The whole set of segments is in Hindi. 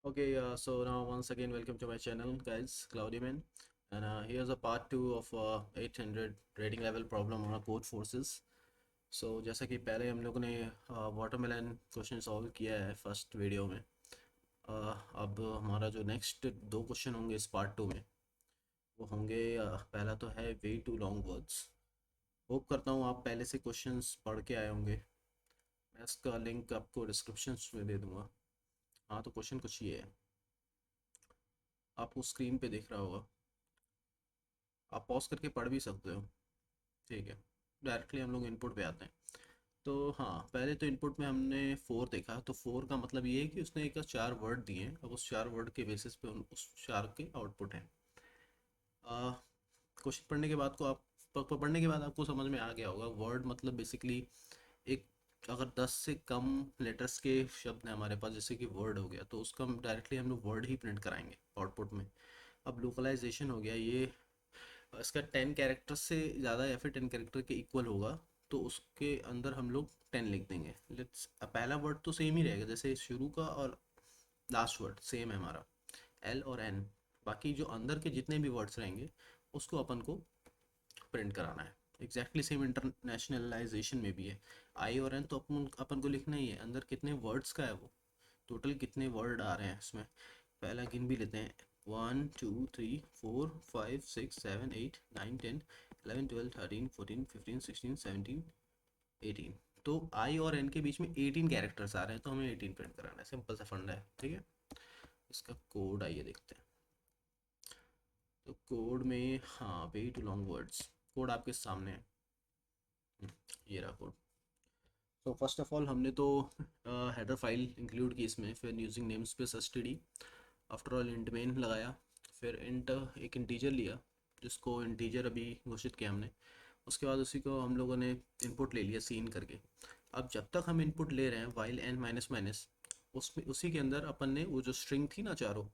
Okay, so now once again, welcome to my channel, guys, Cloudyman, and here's a part two of 800 rating level problem on code forces. So जैसा कि पहले हम लोगों ने वाटरमेलन क्वेश्चन सॉल्व किया है फर्स्ट वीडियो में। अब हमारा जो नेक्स्ट दो क्वेश्चन होंगे इस पार्ट टू में वो होंगे पहला तो है way too long words. Hope करता हूँ आप पहले से क्वेश्चंस पढ़ के आए होंगे। मैं इसका लिंक आपको डिस्क्रिप्शन में दे दूँगा। हाँ, तो क्वेश्चन कुछ ये है, आपको स्क्रीन पे दिख रहा होगा, आप पॉज करके पढ़ भी सकते हो। ठीक है, डायरेक्टली हम लोग इनपुट पे आते हैं। तो हाँ, पहले तो इनपुट में हमने फोर देखा, तो फोर का मतलब ये है कि उसने एक चार वर्ड दिए हैं। अब उस चार वर्ड के बेसिस पे उस चार के आउटपुट हैं। क्वेश्चन पढ़ने के बाद आपको समझ में आ गया होगा, वर्ड मतलब बेसिकली एक, अगर 10 से कम लेटर्स के शब्द हैं हमारे पास, जैसे कि वर्ड हो गया, तो उसका हम डायरेक्टली हम लोग वर्ड ही प्रिंट कराएंगे आउटपुट में। अब लोकलाइजेशन हो गया, ये इसका 10 कैरेक्टर से ज़्यादा या फिर 10 कैरेक्टर के इक्वल होगा तो उसके अंदर हम लोग 10 लिख देंगे। लेट्स, पहला वर्ड तो सेम ही रहेगा, जैसे शुरू का और लास्ट वर्ड सेम है हमारा, एल और एन। बाकी जो अंदर के जितने भी वर्ड्स रहेंगे उसको अपन को प्रिंट कराना है। एग्जैक्टली सेम इंटरनेशनलाइजेशन में भी है। आई और एन तो अपन अपन को लिखना ही है, अंदर कितने वर्ड्स का है वो, टोटल कितने वर्ड आ रहे हैं इसमें। पहला गिन भी लेते हैं, 1 2 3 4 5 6 7 8 9 10 11 12 13 14 15 16 17 18। तो आई और एन के बीच में 18 कैरेक्टर्स आ रहे हैं, तो हमें 18 प्रिंट कराना है। सिंपल सा फंडा है, ठीक है। इसका कोड आइए देखते हैं। तो कोड में, हाँ, way too long words, code आपके सामने है। ये रहा कोड। तो फर्स्ट ऑफ ऑल हमने तो हेडर फाइल इंक्लूड की इसमें, फिर using name space STD, after all int main लगाया, फिर इंट एक इंटीजर लिया जिसको इंटीजर अभी घोषित किया हमने। उसके बाद उसी को हम लोगों ने इनपुट ले लिया सीन करके। अब जब तक हम इनपुट ले रहे हैं वाइल एन माइनस माइनस, उसमें उसी के अंदर अपन ने वो जो स्ट्रिंग थी ना चारों,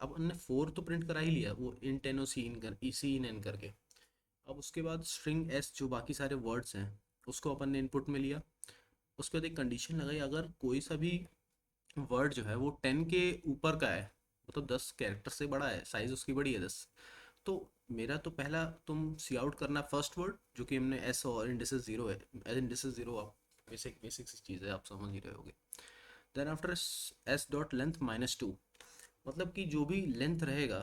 अब हमने फोर तो प्रिंट करा ही लिया, वो इंट एन ओ सी इन कर सी इन एन करके। अब उसके बाद स्ट्रिंग एस जो बाकी सारे वर्ड्स हैं उसको अपन ने इनपुट में लिया। उसके बाद एक कंडीशन लगाई, अगर कोई सा भी वर्ड जो है वो 10 के ऊपर का है, मतलब 10 कैरेक्टर से बड़ा है, साइज उसकी बड़ी है 10, तो मेरा तो पहला तुम सी आउट करना फर्स्ट वर्ड जो कि हमने एस और इंडिसेस जीरो है, एस इंडिसेस जीरो, आप बेसिक बेसिक सी चीज़ है, आप समझ ही रहे होगे। Then after s dot length -2, मतलब कि जो भी लेंथ रहेगा,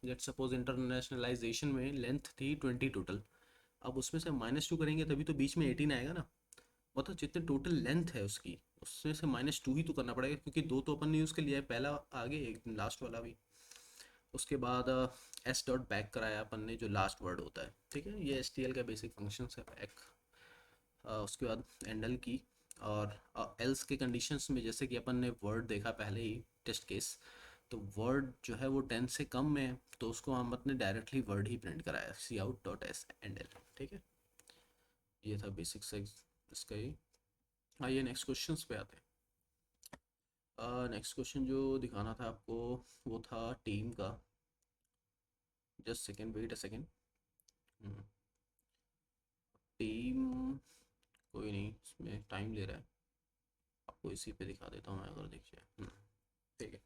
लेट सपोज इंटरनेशनलाइजेशन में लेंथ थी 20 टोटल, अब उसमें से -2 करेंगे तभी तो बीच में 18 आएगा ना। मतलब जितने टोटल लेंथ है उसकी, उसमें से -2 ही तो करना पड़ेगा, क्योंकि दो तो अपन ने यूज़ कर लिया है, पहला आगे एक लास्ट वाला भी। उसके बाद एस डॉट बैक कराया अपन ने, जो लास्ट वर्ड होता है, ठीक है। ये एस टी एल का बेसिक फंक्शन है, बैक। उसके बाद एंडल की, और एल्स के कंडीशंस में जैसे कि अपन ने वर्ड देखा पहले ही टेस्ट केस, तो वर्ड जो है वो 10 से कम में है, तो उसको हम अपने डायरेक्टली वर्ड ही प्रिंट कराया, सी आउट डॉट एस एंडल, ठीक है। ये था बेसिक से इसका ही। आइए नेक्स्ट क्वेश्चन पे आते हैं। नेक्स्ट क्वेश्चन जो दिखाना था आपको वो था टीम का। Just second, wait a second. Team, कोई नहीं, इसमें टाइम ले रहा है, आपको इसी पे दिखा देता हूँ मैं, अगर देखिए। ठीक है,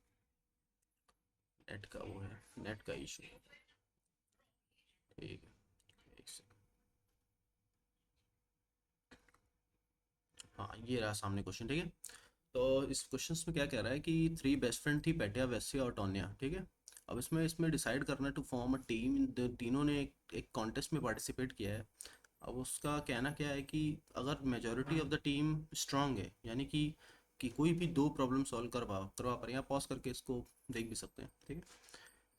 नेट का वो है, नेट का इशू। ठीक है, एक सेकेंड। हाँ, ये रहा सामने क्वेश्चन, ठीक है। तो इस क्वेश्चन में क्या कह रहा है कि थ्री बेस्ट फ्रेंड थी, पेटिया, वेस्सी और टोनिया, ठीक है। अब इसमें डिसाइड करना है टू फॉर्म अ टीम, तीनों ने एक कॉन्टेस्ट में पार्टिसिपेट किया है। अब उसका कहना क्या है कि अगर majority of the team strong है, यानी कि कोई भी दो प्रॉब्लम सॉल्व करवा पा रहे हैं, आप पॉज करके इसको देख भी सकते हैं, ठीक है।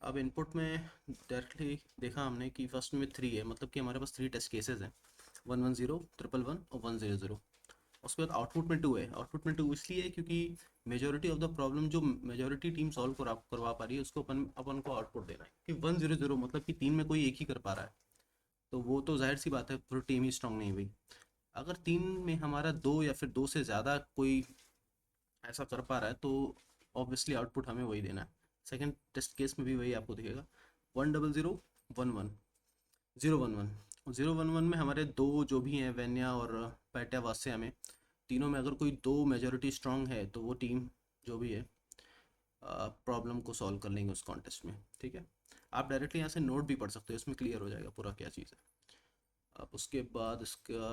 अब इनपुट में डायरेक्टली देखा हमने कि फर्स्ट में 3 है, मतलब कि हमारे पास 3 टेस्ट केसेस हैं, 110, 111 और 100। उसके बाद आउटपुट में 2 है। आउटपुट में 2 इसलिए है क्योंकि मेजोरिटी ऑफ द प्रॉब्लम जो मेजोरिटी टीम सॉल्व करवा पा रही है उसको अपन अपन को आउटपुट देना है। कि 100 मतलब कि 3 में कोई एक ही कर पा रहा है, तो वो तो जाहिर सी बात है पूरी टीम ही स्ट्रांग नहीं हुई। अगर 3 में हमारा 2 या फिर 2 से ज़्यादा कोई ऐसा कर पा रहा है तो ऑब्वियसली आउटपुट हमें वही देना है। सेकंड टेस्ट केस में भी वही आपको दिखेगा, 100, 11, 011 में हमारे दो जो भी हैं, वेन्या और पैट्या वास्या में, तीनों में अगर कोई दो मेजोरिटी स्ट्रांग है तो वो टीम जो भी है प्रॉब्लम को सॉल्व कर लेंगे उस कॉन्टेस्ट में, ठीक है। आप डायरेक्टली यहाँ से नोट भी पढ़ सकते हो, इसमें क्लियर हो जाएगा पूरा क्या चीज़ है। अब उसके बाद इसका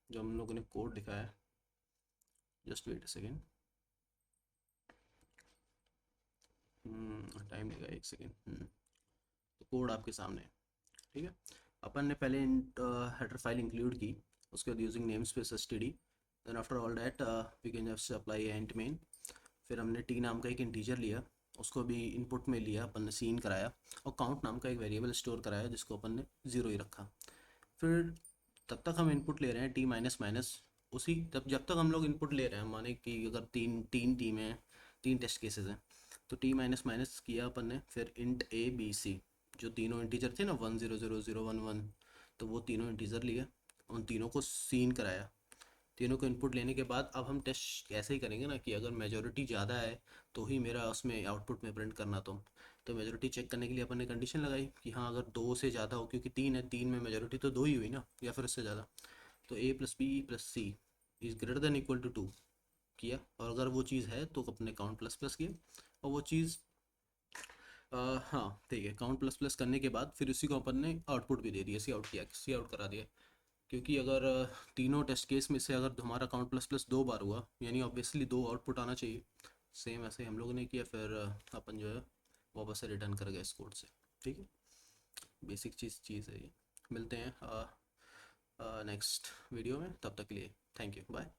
जो हम लोगों ने कोड लिखा है, just wait a second, time लेगा एक सेकेंड। तो कोड आपके सामने है, ठीक है। अपन ने पहले हेडर फाइल इंक्लूड की, उसके बाद using namespace std, then after all that we can just apply and main. फिर हमने टी नाम का एक इंटीजर लिया, उसको भी इनपुट में लिया, अपन ने सीन कराया, और काउंट नाम का एक वेरिएबल स्टोर कराया जिसको अपन ने 0 ही रखा। फिर तब तक हम इनपुट ले रहे हैं टी माइनस माइनस, उसी तब जब तक हम लोग इनपुट ले रहे हैं, माने कि अगर तीन तीन टीम है, तीन टेस्ट केसेस हैं, तो टी माइनस माइनस किया अपन ने, फिर इंट ए बी सी, जो तीनों इंटीजर थे ना, 1 0 0 0 1 1, तो वो तीनों इंटीजर लिए, उन तीनों को सीन कराया। तीनों को इनपुट लेने के बाद अब हम टेस्ट ऐसे ही करेंगे ना कि अगर मेजोरिटी ज़्यादा है तो ही मेरा उसमें आउटपुट में प्रिंट करना। तो मेजोरिटी चेक करने के लिए अपन ने कंडीशन लगाई कि हाँ अगर दो से ज़्यादा हो, क्योंकि तीन है, तीन में मेजोरिटी तो दो ही हुई ना, या फिर उससे ज़्यादा, तो A plus B plus C is greater than equal to 2 किया, और अगर वो चीज़ है तो अपने काउंट प्लस प्लस किया, और वो चीज़ हाँ ठीक है, काउंट प्लस प्लस करने के बाद फिर उसी को अपन ने आउटपुट भी दे दिया, सी आउट किया, सी आउट करा दिया। क्योंकि अगर तीनों टेस्ट केस में से अगर हमारा काउंट प्लस प्लस दो बार हुआ, यानी ऑब्वियसली दो आउटपुट आना चाहिए। सेम ऐसे ही हम लोगों ने किया, फिर अपन जो है वापस से रिटर्न कर गए इस कोड से, ठीक है। बेसिक चीज़ है ये। मिलते हैं नेक्स्ट वीडियो में, तब तक के लिए थैंक यू, बाय।